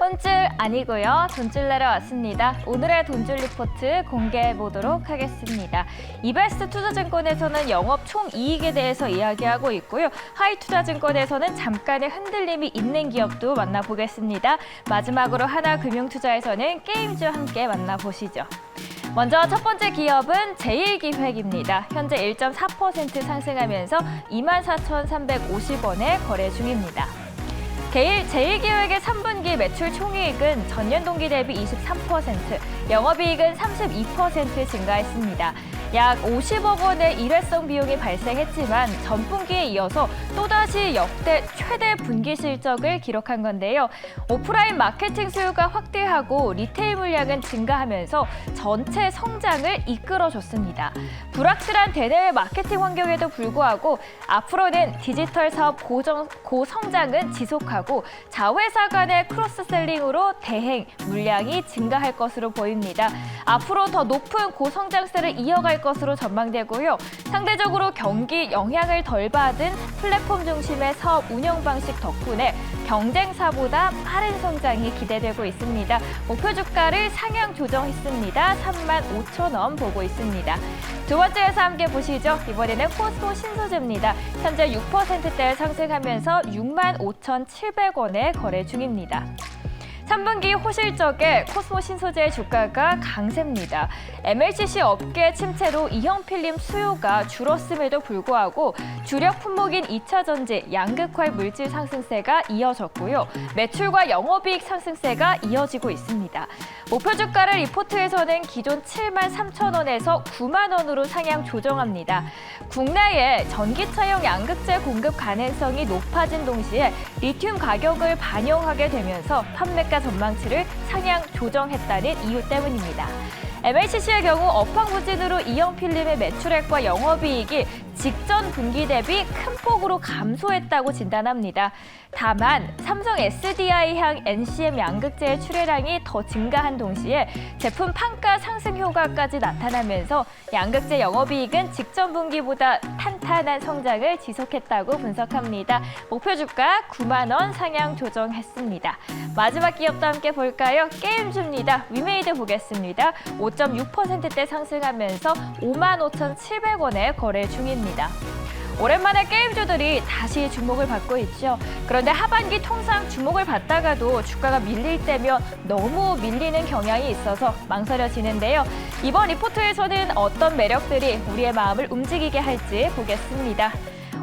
혼줄 아니고요. 돈줄 내러 왔습니다. 오늘의 돈줄 리포트 공개해 보도록 하겠습니다. 이베스트 투자증권에서는 영업 총이익에 대해서 이야기하고 있고요. 하이투자증권에서는 잠깐의 흔들림이 있는 기업도 만나보겠습니다. 마지막으로 하나금융투자에서는 게임주 함께 만나보시죠. 먼저 첫 번째 기업은 제일기획입니다. 현재 1.4% 상승하면서 24,350원에 거래 중입니다. 제일기획의 3분기 매출 총이익은 전년 동기 대비 23%, 영업이익은 32% 증가했습니다. 약 50억 원의 일회성 비용이 발생했지만 전분기에 이어서 또다시 역대 최대 분기 실적을 기록한 건데요. 오프라인 마케팅 수요가 확대하고 리테일 물량은 증가하면서 전체 성장을 이끌어줬습니다. 불확실한 대내외 마케팅 환경에도 불구하고 앞으로는 디지털 사업 고성장은 지속하고 자회사 간의 크로스셀링으로 대행 물량이 증가할 것으로 보입니다. 앞으로 더 높은 고성장세를 이어갈 것으로 전망되고요. 상대적으로 경기 영향을 덜 받은 플랫폼 중심의 사업 운영 방식 덕분에 경쟁사보다 빠른 성장이 기대되고 있습니다. 목표 주가를 상향 조정했습니다. 35,000원 보고 있습니다. 두 번째 회사 함께 보시죠. 이번에는 코스모 신소재입니다. 현재 6%대 상승하면서 65,700원에 거래 중입니다. 3분기 호실적에 코스모 신소재의 주가가 강세입니다. MLCC 업계 침체로 이형 필름 수요가 줄었음에도 불구하고 주력 품목인 2차 전지, 양극화 물질 상승세가 이어졌고요. 매출과 영업이익 상승세가 이어지고 있습니다. 목표 주가를 리포트에서는 기존 73,000원에서 9만 원으로 상향 조정합니다. 국내에 전기차용 양극재 공급 가능성이 높아진 동시에 리튬 가격을 반영하게 되면서 판매가 전망치를 상향 조정했다는 이유 때문입니다. MLCC의 경우 업황 부진으로 이형 필름의 매출액과 영업이익이 직전 분기 대비 큰 폭으로 감소했다고 진단합니다. 다만 삼성 SDI향 NCM 양극재의 출하량이 더 증가한 동시에 제품 판가 상승 효과까지 나타나면서 양극재 영업이익은 직전 분기보다 탄탄한 성장을 지속했다고 분석합니다. 목표 주가 9만 원 상향 조정했습니다. 마지막 기업도 함께 볼까요? 게임주입니다. 위메이드 보겠습니다. 5.6%대 상승하면서 55,700원에 거래 중입니다. 오랜만에 게임주들이 다시 주목을 받고 있죠. 그런데 하반기 통상 주목을 받다가도 주가가 밀릴 때면 너무 밀리는 경향이 있어서 망설여지는데요. 이번 리포트에서는 어떤 매력들이 우리의 마음을 움직이게 할지 보겠습니다.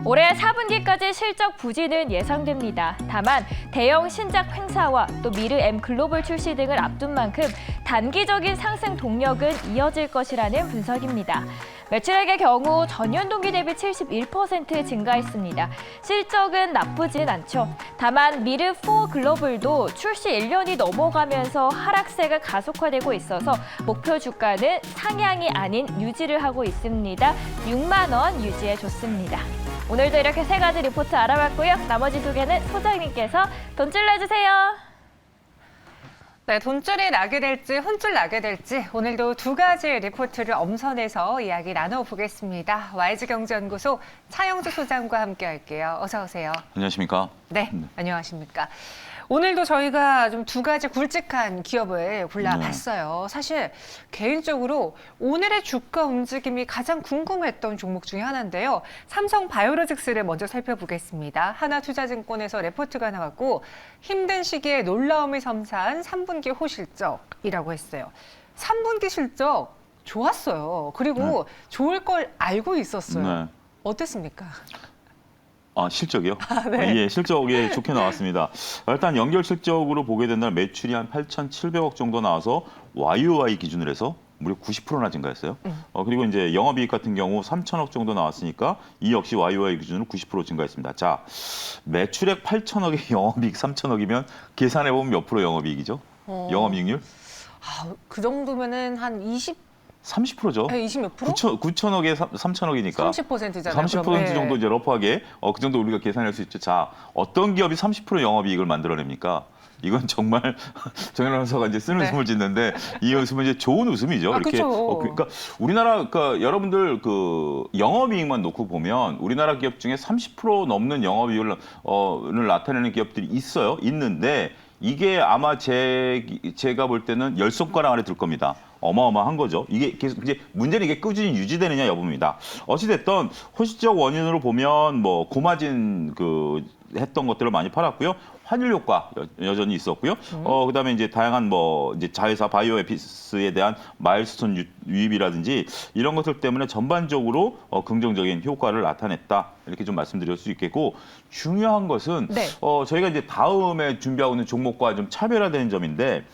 올해 4분기까지 실적 부진은 예상됩니다. 다만 대형 신작 행사와 또 미르 M 글로벌 출시 등을 앞둔 만큼 단기적인 상승 동력은 이어질 것이라는 분석입니다. 매출액의 경우 전년 동기 대비 71% 증가했습니다. 실적은 나쁘진 않죠. 다만 미르4 글로벌도 출시 1년이 넘어가면서 하락세가 가속화되고 있어서 목표 주가는 상향이 아닌 유지를 하고 있습니다. 6만 원 유지해줬습니다. 오늘도 이렇게 세 가지 리포트 알아봤고요. 나머지 두 개는 소장님께서 돈줄 내주세요. 네, 돈줄이 나게 될지 혼줄 나게 될지 오늘도 두 가지 리포트를 엄선해서 이야기 나눠보겠습니다. YG경제연구소 차영주 소장과 함께 할게요. 어서 오세요. 안녕하십니까? 네, 안녕하십니까? 오늘도 저희가 좀 두 가지 굵직한 기업을 골라봤어요. 사실 개인적으로 오늘의 주가 움직임이 가장 궁금했던 종목 중에 하나인데요. 삼성 바이오로직스를 먼저 살펴보겠습니다. 하나투자증권에서 레포트가 나왔고 힘든 시기에 놀라움을 섬사한 3분기 호실적이라고 했어요. 3분기 실적 좋았어요. 그리고 좋을 걸 알고 있었어요. 네. 어땠습니까? 실적이요? 네. 예, 실적이 좋게 나왔습니다. 일단 연결 실적으로 보게 된다면 매출이 한 8,700억 정도 나와서 YOY 기준으로 해서 무려 90%나 증가했어요. 그리고 이제 영업이익 같은 경우 3,000억 정도 나왔으니까 이 역시 YOY 기준으로 90% 증가했습니다. 자, 매출액 8,000억에 영업이익 3,000억이면 계산해 보면 몇 프로 영업이익이죠? 영업이익률? 그 정도면은 한 30%죠. 20 몇 프로? 9천억에 3천억이니까 30%잖아요. 30% 정도 이제 러프하게 그 정도 우리가 계산할 수 있죠. 자, 어떤 기업이 30% 영업이익을 만들어냅니까? 이건 정말 정현 아나운서가 이제 쓰는 웃음을 짓는데 이 웃음은 이제 좋은 웃음이죠. 이렇게 그렇죠. 그러니까 우리나라 그러니까 여러분들 그 영업이익만 놓고 보면 우리나라 기업 중에 30% 넘는 영업이익을 나타내는 기업들이 있어요. 있는데 이게 아마 제가 볼 때는 10손가락 안에 들 겁니다. 어마어마한 거죠. 이게 계속 이제 문제는 이게 꾸준히 유지되느냐 여부입니다. 어찌됐든 호시적 원인으로 보면 뭐 고마진 했던 것들을 많이 팔았고요. 환율 효과 여전히 있었고요. 그다음에 이제 다양한 뭐 이제 자회사 바이오에피스에 대한 마일스톤 유입이라든지 이런 것들 때문에 전반적으로 긍정적인 효과를 나타냈다. 이렇게 좀 말씀드릴 수 있겠고 중요한 것은 네. 저희가 이제 다음에 준비하고 있는 종목과 좀 차별화되는 점인데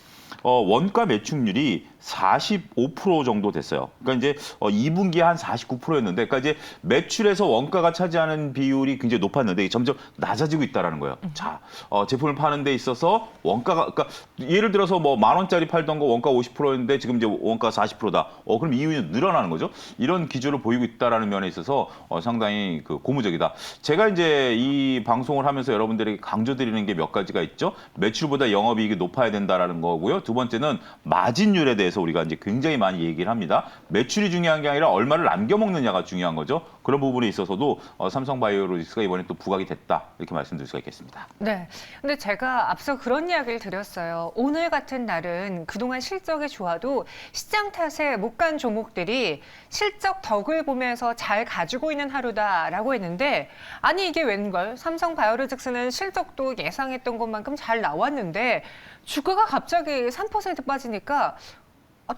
원가 매출률이 45% 정도 됐어요. 그러니까 이제 2분기에 한 49%였는데, 그러니까 이제 매출에서 원가가 차지하는 비율이 굉장히 높았는데 이게 점점 낮아지고 있다라는 거예요. 자, 제품을 파는 데 있어서 원가가, 그러니까 예를 들어서 뭐 10,000원짜리 팔던 거 원가 50%였는데 지금 이제 원가 40%다. 그럼 이윤이 늘어나는 거죠. 이런 기조를 보이고 있다라는 면에 있어서 상당히 고무적이다. 제가 이제 이 방송을 하면서 여러분들에게 강조드리는 게 몇 가지가 있죠. 매출보다 영업이익이 높아야 된다라는 거고요. 두 번째는 마진율에 대해서 우리가 이제 굉장히 많이 얘기를 합니다. 매출이 중요한 게 아니라 얼마를 남겨먹느냐가 중요한 거죠. 그런 부분에 있어서도 삼성바이오로직스가 이번에 또 부각이 됐다. 이렇게 말씀드릴 수가 있겠습니다. 네. 근데 제가 앞서 그런 이야기를 드렸어요. 오늘 같은 날은 그동안 실적이 좋아도 시장 탓에 못 간 종목들이 실적 덕을 보면서 잘 가지고 있는 하루다라고 했는데 아니 이게 웬걸? 삼성바이오로직스는 실적도 예상했던 것만큼 잘 나왔는데 주가가 갑자기 3% 빠지니까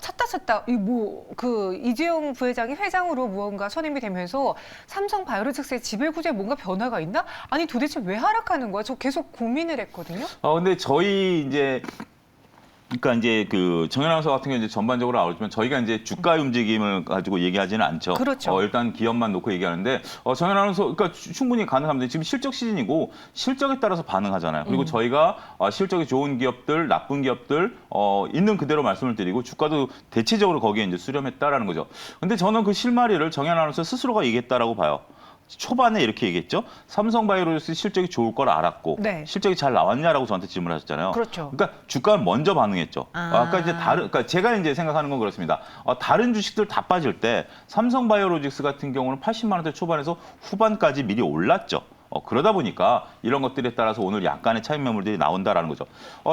찾다. 이재용 부회장이 회장으로 무언가 선임이 되면서 삼성바이오로직스의 지배구조에 뭔가 변화가 있나? 아니 도대체 왜 하락하는 거야? 저 계속 고민을 했거든요. 근데 저희 이제 그러니까 이제 정현 아나운서 같은 경우 이제 전반적으로 나오지만 저희가 이제 주가 움직임을 가지고 얘기하지는 않죠. 그렇죠. 일단 기업만 놓고 얘기하는데 정현 아나운서 그러니까 충분히 가능합니다. 지금 실적 시즌이고 실적에 따라서 반응하잖아요. 그리고 저희가 실적이 좋은 기업들, 나쁜 기업들 있는 그대로 말씀을 드리고 주가도 대체적으로 거기에 이제 수렴했다라는 거죠. 근데 저는 그 실마리를 정현 아나운서 스스로가 얘기했다라고 봐요. 초반에 이렇게 얘기했죠. 삼성바이오로직스 실적이 좋을 걸 알았고 네. 실적이 잘 나왔냐라고 저한테 질문하셨잖아요. 그렇죠. 그러니까 주가는 먼저 반응했죠. 아까 이제 그러니까 제가 이제 생각하는 건 그렇습니다. 다른 주식들 다 빠질 때 삼성바이오로직스 같은 경우는 80만 원대 초반에서 후반까지 미리 올랐죠. 그러다 보니까 이런 것들에 따라서 오늘 약간의 차익 매물들이 나온다라는 거죠.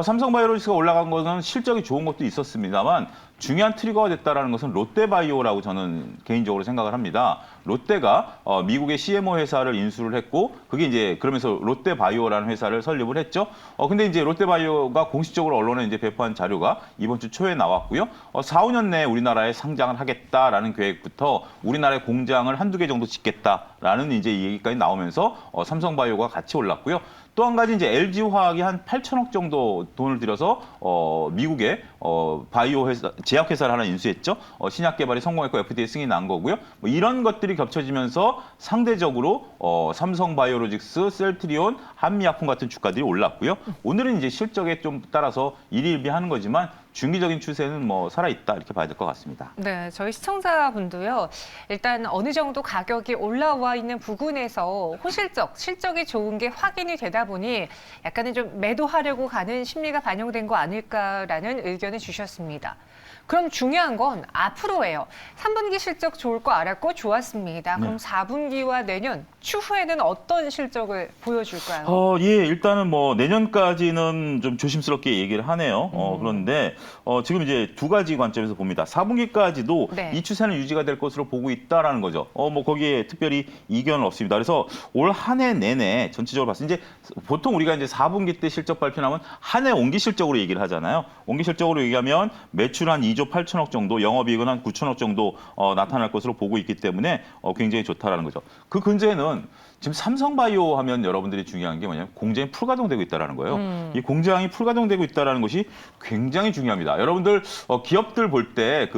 삼성바이오로직스가 올라간 것은 실적이 좋은 것도 있었습니다만 중요한 트리거가 됐다라는 것은 롯데바이오라고 저는 개인적으로 생각을 합니다. 롯데가 미국의 CMO 회사를 인수를 했고 그게 이제 그러면서 롯데바이오라는 회사를 설립을 했죠. 근데 이제 롯데바이오가 공식적으로 언론에 이제 배포한 자료가 이번 주 초에 나왔고요. 4, 5년 내에 우리나라에 상장을 하겠다라는 계획부터 우리나라에 공장을 한두 개 정도 짓겠다라는 이제 얘기까지 나오면서 삼성바이오가 같이 올랐고요. 또 한 가지 이제 LG화학이 한 8천억 정도 돈을 들여서 미국의 바이오 회사, 제약 회사를 하나 인수했죠. 신약 개발이 성공했고 FDA 승인이 난 거고요. 뭐 이런 것들이 겹쳐지면서 상대적으로 삼성바이오로직스, 셀트리온, 한미약품 같은 주가들이 올랐고요. 오늘은 이제 실적에 좀 따라서 일희일비하는 거지만 중기적인 추세는 뭐 살아있다 이렇게 봐야 될 것 같습니다. 네, 저희 시청자분도요. 일단 어느 정도 가격이 올라와 있는 부근에서 실적이 좋은 게 확인이 되다 보니 약간은 좀 매도하려고 가는 심리가 반영된 거 아닐까라는 의견을 주셨습니다. 그럼 중요한 건 앞으로예요. 3분기 실적 좋을 거 알았고 좋았습니다. 그럼 4분기와 내년 추후에는 어떤 실적을 보여줄까요? 예, 일단은 뭐 내년까지는 좀 조심스럽게 얘기를 하네요. 그런데 지금 이제 두 가지 관점에서 봅니다. 4분기까지도 네. 이 추세는 유지가 될 것으로 보고 있다라는 거죠. 뭐 거기에 특별히 이견은 없습니다. 그래서 올 한 해 내내 전체적으로 봤을 때 이제 보통 우리가 이제 4분기 때 실적 발표나면 한 해 온기 실적으로 얘기를 하잖아요. 온기 실적으로 얘기하면 매출 한 2조 8천억 정도, 영업이익은 한 9천억 정도 나타날 것으로 보고 있기 때문에 굉장히 좋다라는 거죠. 그 근저에는 지금 삼성바이오 하면 여러분들이 중요한 게 뭐냐면 공장이 풀가동되고 있다는 거예요. 이 공장이 풀가동되고 있다는 것이 굉장히 중요합니다. 여러분들 기업들 볼 때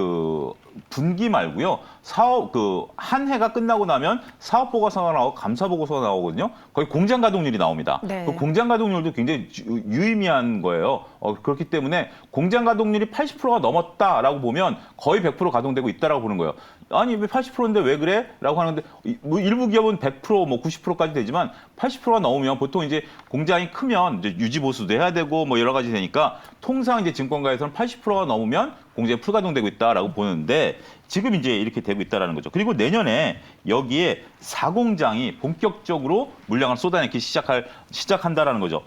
분기 말고요. 사업 한 해가 끝나고 나면 사업 보고서가 나오고 감사 보고서가 나오거든요. 거기 공장 가동률이 나옵니다. 네. 그 공장 가동률도 굉장히 유의미한 거예요. 그렇기 때문에 공장 가동률이 80%가 넘었다라고 보면 거의 100% 가동되고 있다라고 보는 거예요. 아니 왜 80%인데 왜 그래? 라고 하는데 뭐 일부 기업은 100% 뭐 90%까지 되지만 80%가 넘으면 보통 이제 공장이 크면 이제 유지 보수도 해야 되고 뭐 여러 가지 되니까 통상 이제 증권가에서는 80%가 넘으면 공장이 풀가동되고 있다라고 보는데 지금 이제 이렇게 되고 있다라는 거죠. 그리고 내년에 여기에 4공장이 본격적으로 물량을 쏟아내기 시작한다라는 거죠.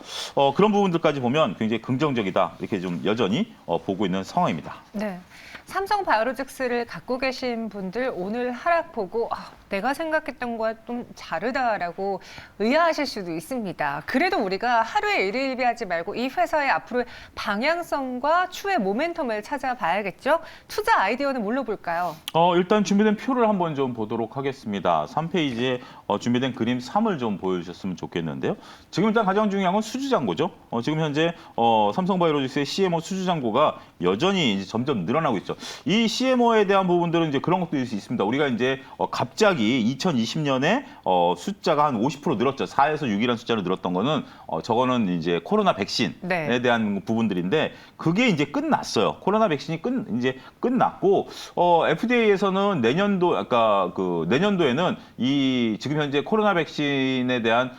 그런 부분들까지 보면 굉장히 긍정적이다 이렇게 좀 여전히 보고 있는 상황입니다. 네. 삼성바이오로직스를 갖고 계신 분들 오늘 하락 보고 내가 생각했던 거와 좀 다르다라고 의아하실 수도 있습니다. 그래도 우리가 하루에 일일비하지 말고 이 회사의 앞으로의 방향성과 추후의 모멘텀을 찾아봐야겠죠. 투자 아이디어는 뭘로 볼까요? 일단 준비된 표를 한번 좀 보도록 하겠습니다. 3페이지에 준비된 그림 3을 좀 보여주셨으면 좋겠는데요. 지금 일단 가장 중요한 건 수주잔고죠. 지금 현재 삼성바이오로직스의 CMO 수주잔고가 여전히 이제 점점 늘어나고 있죠. 이 CMO에 대한 부분들은 이제 그런 것도 있습니다. 우리가 이제 갑자기 2020년에 숫자가 한 50% 늘었죠. 4에서 6이라는 숫자로 늘었던 거는 저거는 이제 코로나 백신에 네. 대한 부분들인데 그게 이제 끝났어요. 코로나 백신이 이제 끝났고 FDA에서는 내년도 아까 그 내년도에는 이 지금 현재 코로나 백신에 대한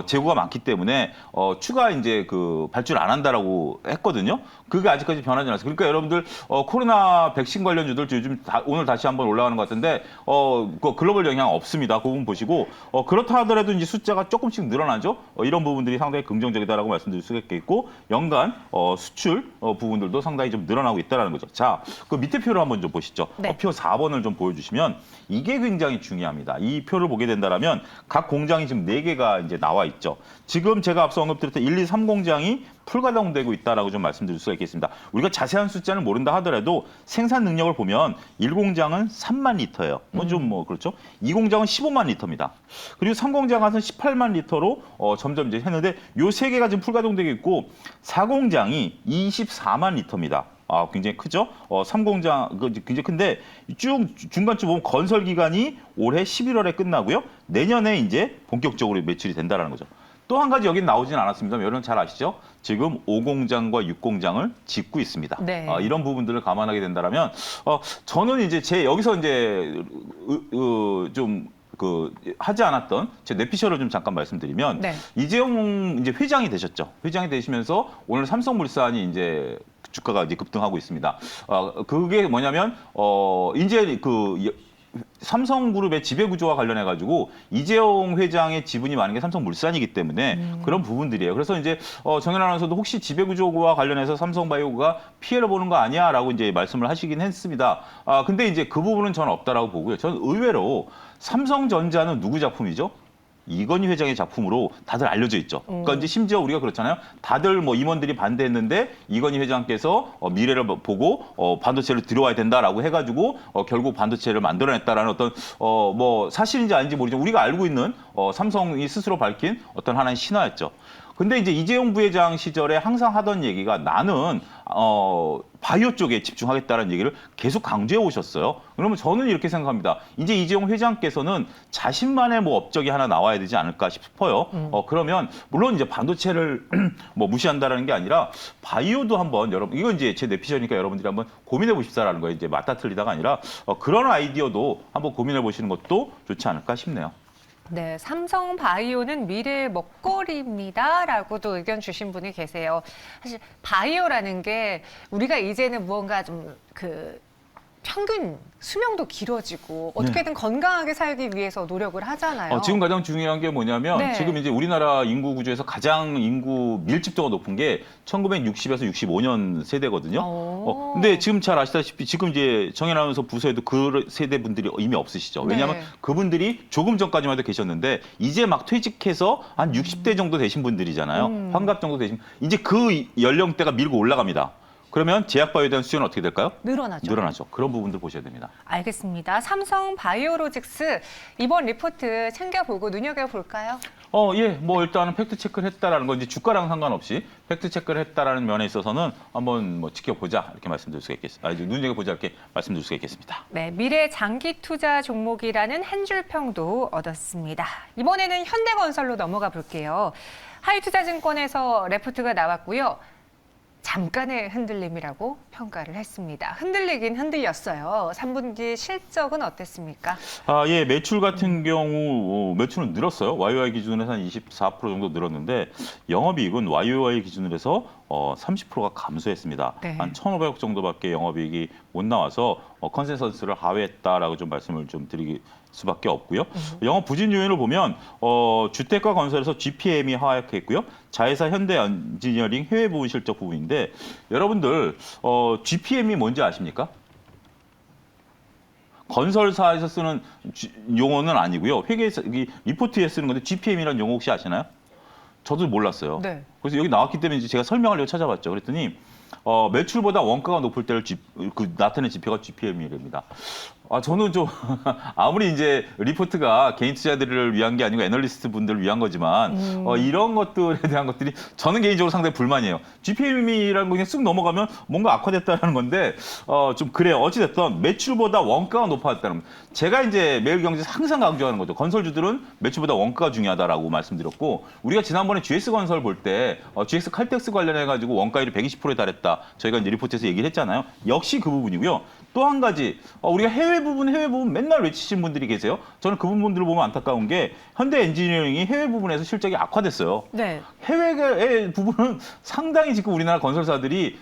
재고가 많기 때문에 추가 이제 그 발주를 안 한다라고 했거든요. 그게 아직까지 변하지 않았어요. 그러니까 여러분들 코로나 백신 관련주들 요즘 오늘 다시 한번 올라가는 것 같은데 그 글로벌 영향 없습니다. 그 부분 보시고 그렇다 하더라도 이제 숫자가 조금씩 늘어나죠. 이런 부분들이 상당히 긍정적이다라고 말씀드릴 수가 있겠고 연간 수출 부분들도 상당히 좀 늘어나고 있다라는 거죠. 자, 그 밑에 표를 한번 좀 보시죠. 네. 표 4번을 좀 보여주시면 이게 굉장히 중요합니다. 이 표를 보게 된다면 각 공장이 지금 4개가 이제 나와 있죠. 지금 제가 앞서 언급드렸던 1, 2, 3 공장이 풀가동되고 있다라고 좀 말씀드릴 수가 있겠습니다. 우리가 자세한 숫자는 모른다 하더라도 생산 능력을 보면 1공장은 3만 리터예요. 그렇죠. 2공장은 15만 리터입니다. 그리고 3공장은 18만 리터로 점점 이제 했는데 요 3개가 지금 풀가동되고 있고 4공장이 24만 리터입니다. 굉장히 크죠? 3공장 굉장히 큰데 쭉 중간쯤 보면 건설 기간이 올해 11월에 끝나고요. 내년에 이제 본격적으로 매출이 된다라는 거죠. 또 한 가지 여긴 나오진 않았습니다. 여러분 잘 아시죠? 지금 5공장과 6공장을 짓고 있습니다. 네. 이런 부분들을 감안하게 된다면 저는 이제 여기서 이제 좀 하지 않았던 제 뇌피셜을 좀 잠깐 말씀드리면 네. 이재용 이제 회장이 되셨죠. 회장이 되시면서 오늘 삼성물산이 이제 주가가 이제 급등하고 있습니다. 그게 뭐냐면 이제 삼성그룹의 지배구조와 관련해 가지고 이재용 회장의 지분이 많은 게 삼성물산이기 때문에 그런 부분들이에요. 그래서 이제 정현 아나운서도 혹시 지배구조와 관련해서 삼성바이오가 피해를 보는 거 아니야라고 이제 말씀을 하시긴 했습니다. 근데 이제 그 부분은 저는 없다라고 보고요. 저는 의외로 삼성전자는 누구 작품이죠? 이건희 회장의 작품으로 다들 알려져 있죠. 그러니까 이제 심지어 우리가 그렇잖아요. 다들 뭐 임원들이 반대했는데 이건희 회장께서 미래를 보고 반도체를 들여와야 된다라고 해가지고 결국 반도체를 만들어냈다라는 어떤 뭐 사실인지 아닌지 모르지만 우리가 알고 있는 삼성이 스스로 밝힌 어떤 하나의 신화였죠. 근데 이제 이재용 부회장 시절에 항상 하던 얘기가 나는 바이오 쪽에 집중하겠다는 얘기를 계속 강조해 오셨어요. 그러면 저는 이렇게 생각합니다. 이제 이재용 회장께서는 자신만의 뭐 업적이 하나 나와야 되지 않을까 싶어요. 그러면 물론 이제 반도체를 뭐 무시한다라는 게 아니라 바이오도 한번 여러분 이건 이제 제 뇌피셜이니까 여러분들이 한번 고민해 보십사라는 거예요. 이제 맞다 틀리다가 아니라 그런 아이디어도 한번 고민해 보시는 것도 좋지 않을까 싶네요. 네, 삼성바이오는 미래의 먹거리입니다라고도 의견 주신 분이 계세요. 사실 바이오라는 게 우리가 이제는 무언가 좀 평균 수명도 길어지고 어떻게든 건강하게 살기 위해서 노력을 하잖아요. 지금 가장 중요한 게 뭐냐면 네. 지금 이제 우리나라 인구 구조에서 가장 인구 밀집도가 높은 게 1960에서 65년 세대거든요. 근데 지금 잘 아시다시피 지금 이제 정현 아나운서 부서에도 그 세대 분들이 이미 없으시죠. 왜냐하면 네. 그분들이 조금 전까지만 해도 계셨는데 이제 막 퇴직해서 한 60대 정도 되신 분들이잖아요. 환갑 정도 되신 이제 그 연령대가 밀고 올라갑니다. 그러면 제약바이오에 대한 수요는 어떻게 될까요? 늘어나죠. 그런 부분들 보셔야 됩니다. 알겠습니다. 삼성바이오로직스 이번 리포트 챙겨보고 눈여겨볼까요? 예. 뭐 일단은 팩트 체크를 했다라는 건 이제 주가랑 상관없이 팩트 체크를 했다라는 면에 있어서는 한번 뭐 지켜보자 이렇게 말씀드릴 수가 있겠습니다. 이제 눈여겨보자 이렇게 말씀드릴 수가 있겠습니다. 네, 미래 장기 투자 종목이라는 한 줄 평도 얻었습니다. 이번에는 현대건설로 넘어가 볼게요. 하이투자증권에서 레포트가 나왔고요. 잠깐의 흔들림이라고 평가를 했습니다. 흔들리긴 흔들렸어요. 3분기 실적은 어땠습니까? 예, 매출 같은 경우 매출은 늘었어요. YOY 기준으로 한 24% 정도 늘었는데 영업이익은 YOY 기준으로 해서 30%가 감소했습니다. 네. 한 1,500억 정도밖에 영업이익이 못 나와서 컨센서스를 하회했다라고 좀 말씀을 좀 드릴 수밖에 없고요. 영업 부진 요인을 보면 주택과 건설에서 GPM이 하락했고요. 자회사 현대엔지니어링 해외 부분 실적 부분인데 여러분들 GPM이 뭔지 아십니까? 건설사에서 쓰는 용어는 아니고요. 회계에서 리포트에 쓰는 건데 GPM이라는 용어 혹시 아시나요? 저도 몰랐어요. 네. 그래서 여기 나왔기 때문에 이제 제가 설명하려고 찾아봤죠. 그랬더니 매출보다 원가가 높을 때를 나타내는 지표가 GPM이랍니다. 저는 좀 아무리 이제 리포트가 개인 투자들을 위한 게 아니고 애널리스트 분들을 위한 거지만 이런 것들에 대한 것들이 저는 개인적으로 상당히 불만이에요. GPM이라는 거 그냥 쓱 넘어가면 뭔가 악화됐다는 건데 좀 그래요. 어찌됐든 매출보다 원가가 높아졌다는 거. 제가 이제 매일경제에서 항상 강조하는 거죠. 건설주들은 매출보다 원가가 중요하다라고 말씀드렸고 우리가 지난번에 GS건설 볼 때 GS 칼텍스 관련해가지고 원가율이 120%에 달했다. 저희가 이제 리포트에서 얘기를 했잖아요. 역시 그 부분이고요. 또 한 가지 우리가 해외 부분 맨날 외치신 분들이 계세요. 저는 그 부분들을 보면 안타까운 게 현대 엔지니어링이 해외 부분에서 실적이 악화됐어요. 네. 해외의 부분은 상당히 지금 우리나라 건설사들이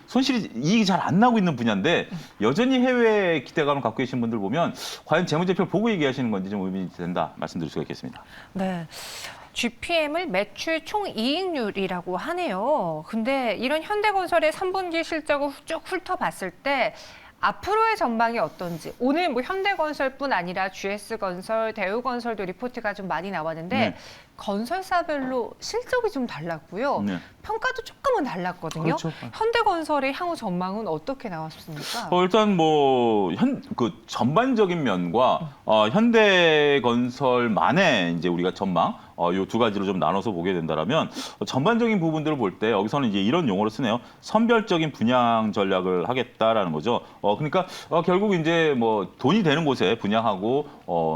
이익이 잘 안 나고 있는 분야인데 여전히 해외 기대감을 갖고 계신 분들 보면 과연 재무제표를 보고 얘기하시는 건지 좀 의문이 된다 말씀드릴 수가 있겠습니다. 네. GPM을 매출 총이익률이라고 하네요. 근데 이런 현대건설의 3분기 실적을 쭉 훑어봤을 때 앞으로의 전망이 어떤지 오늘 뭐 현대건설뿐 아니라 GS건설, 대우건설도 리포트가 좀 많이 나왔는데 네. 건설사별로 실적이 좀 달랐고요. 네. 평가도 조금은 달랐거든요. 그렇죠. 현대건설의 향후 전망은 어떻게 나왔습니까? 일단 그 전반적인 면과 현대건설만의 이제 우리가 전망 요 두 가지로 좀 나눠서 보게 된다라면 전반적인 부분들을 볼 때 여기서는 이제 이런 용어를 쓰네요. 선별적인 분양 전략을 하겠다라는 거죠. 그러니까 결국 이제 뭐 돈이 되는 곳에 분양하고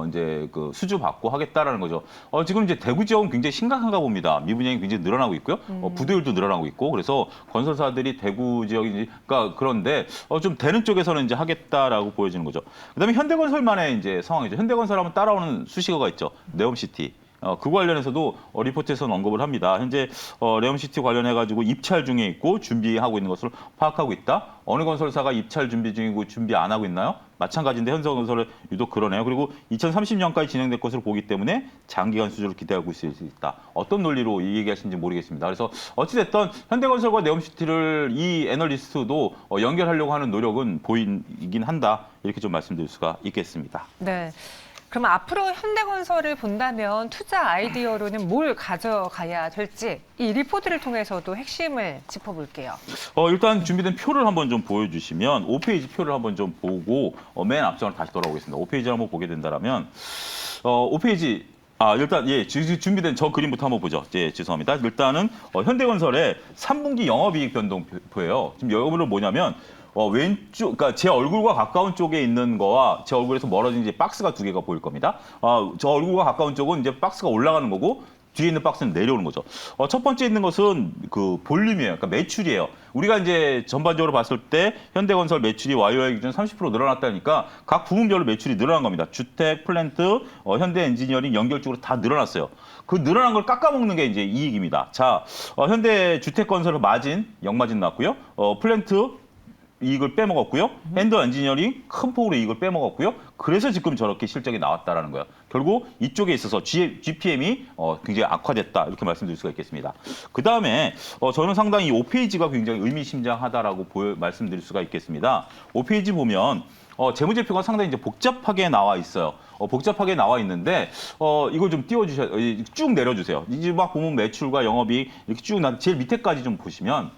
이제 그 수주 받고 하겠다라는 거죠. 지금 이제 대구 지역은 굉장히 심각한가 봅니다. 미분양이 굉장히 늘어나고 있고요. 부도율도 늘어나고 있고 그래서 건설사들이 대구 지역이니까 그런데 좀 되는 쪽에서는 이제 하겠다라고 보여지는 거죠. 그다음에 현대건설만의 이제 상황이죠. 현대건설하면 따라오는 수식어가 있죠. 네옴시티. 그 관련해서도 리포트에서는 언급을 합니다. 현재 네옴시티 관련해가지고 입찰 중에 있고 준비하고 있는 것을 파악하고 있다. 어느 건설사가 입찰 준비 중이고 준비 안 하고 있나요? 마찬가지인데 현대건설은 유독 그러네요. 그리고 2030년까지 진행될 것으로 보기 때문에 장기간 수주를 기대하고 있을 수 있다. 어떤 논리로 이 얘기하시는지 모르겠습니다. 그래서 어찌됐든 현대건설과 네옴시티를 이 애널리스트도 연결하려고 하는 노력은 보이긴 한다. 이렇게 좀 말씀드릴 수가 있겠습니다. 네. 그럼 앞으로 현대건설을 본다면 투자 아이디어로는 뭘 가져가야 될지 이 리포트를 통해서도 핵심을 짚어볼게요. 일단 준비된 표를 한번 좀 보여주시면 5페이지 표를 한번 좀 보고 맨 앞장으로 다시 돌아오겠습니다. 5페이지를 한번 보게 된다면 5페이지 일단 준비된 저 그림부터 한번 보죠. 죄송합니다. 일단은 현대건설의 3분기 영업이익 변동표예요. 지금 여기로 뭐냐면 왼쪽, 그러니까 제 얼굴과 가까운 쪽에 있는 거와 제 얼굴에서 멀어진 이제 박스가 두 개가 보일 겁니다. 저 얼굴과 가까운 쪽은 이제 박스가 올라가는 거고 뒤에 있는 박스는 내려오는 거죠. 첫 번째 있는 것은 그 볼륨이에요. 그러니까 매출이에요. 우리가 이제 전반적으로 봤을 때 현대건설 매출이 YOY 기준 30% 늘어났다니까 각 부문별로 매출이 늘어난 겁니다. 주택, 플랜트, 현대엔지니어링 연결적으로 다 늘어났어요. 그 늘어난 걸 깎아먹는 게 이제 이익입니다. 자, 현대 주택건설은 마진, 역마진 났고요. 플랜트 이익을 빼먹었고요. 핸드 엔지니어링 큰 폭으로 이익을 빼먹었고요. 그래서 지금 저렇게 실적이 나왔다라는 거예요. 결국 이쪽에 있어서 GPM이 굉장히 악화됐다 이렇게 말씀드릴 수가 있겠습니다. 그 다음에 저는 상당히 이 5페이지가 굉장히 의미심장하다라고 말씀드릴 수가 있겠습니다. 5페이지 보면 재무제표가 상당히 이제 복잡하게 나와 있어요. 복잡하게 나와 있는데 이걸 좀 띄워주셔, 쭉 내려주세요. 이제 막 보면 매출과 영업이익 이렇게 쭉 제일 밑에까지 좀 보시면.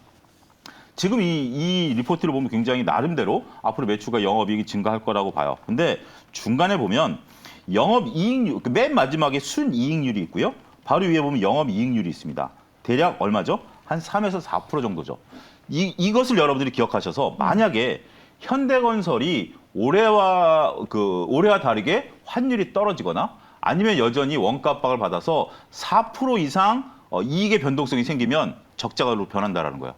지금 이 리포트를 보면 굉장히 나름대로 앞으로 매출과 영업이익이 증가할 거라고 봐요. 근데 중간에 보면 영업이익률, 맨 마지막에 순이익률이 있고요. 바로 위에 보면 영업이익률이 있습니다. 대략 얼마죠? 한 3에서 4% 정도죠. 이것을 여러분들이 기억하셔서 만약에 현대건설이 올해와 다르게 환율이 떨어지거나 아니면 여전히 원가 압박을 받아서 4% 이상 이익의 변동성이 생기면 적자가로 변한다라는 거예요.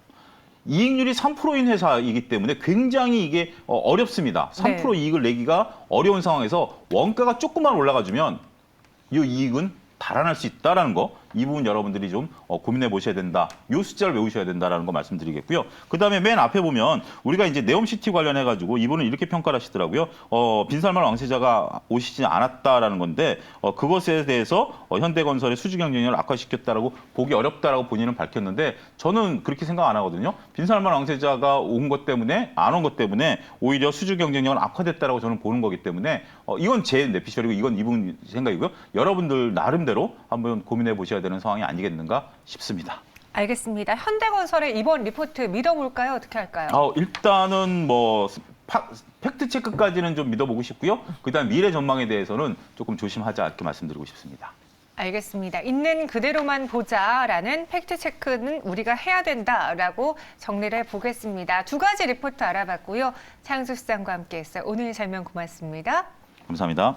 이익률이 3%인 회사이기 때문에 굉장히 이게 어렵습니다. 3% 네. 이익을 내기가 어려운 상황에서 원가가 조금만 올라가주면 이 이익은 달아날 수 있다라는 거, 이 부분 여러분들이 좀 고민해 보셔야 된다. 이 숫자를 외우셔야 된다라는 거 말씀드리겠고요. 그다음에 맨 앞에 보면 우리가 이제 네옴시티 관련해 가지고 이분은 이렇게 평가를 하시더라고요. 빈살만 왕세자가 오시지 않았다라는 건데 그것에 대해서 현대건설의 수주 경쟁력을 악화시켰다라고 보기 어렵다라고 본인은 밝혔는데 저는 그렇게 생각 안 하거든요. 빈살만 왕세자가 온 것 때문에 안 온 것 때문에 오히려 수주 경쟁력은 악화됐다라고 저는 보는 거기 때문에 이건 제 내피셜이고 이건 이분 생각이고요. 여러분들 나름대로 한번 고민해 보셔야 되는 상황이 아니겠는가 싶습니다. 알겠습니다. 현대건설의 이번 리포트 믿어볼까요? 어떻게 할까요? 일단은 뭐 팩트 체크까지는 좀 믿어보고 싶고요. 그다음 미래 전망에 대해서는 조금 조심하자 이렇게 말씀드리고 싶습니다. 알겠습니다. 있는 그대로만 보자라는 팩트체크는 우리가 해야 된다라고 정리를 해보겠습니다. 두 가지 리포트 알아봤고요. 차영수 시장과 함께했어요. 오늘 설명 고맙습니다. 감사합니다.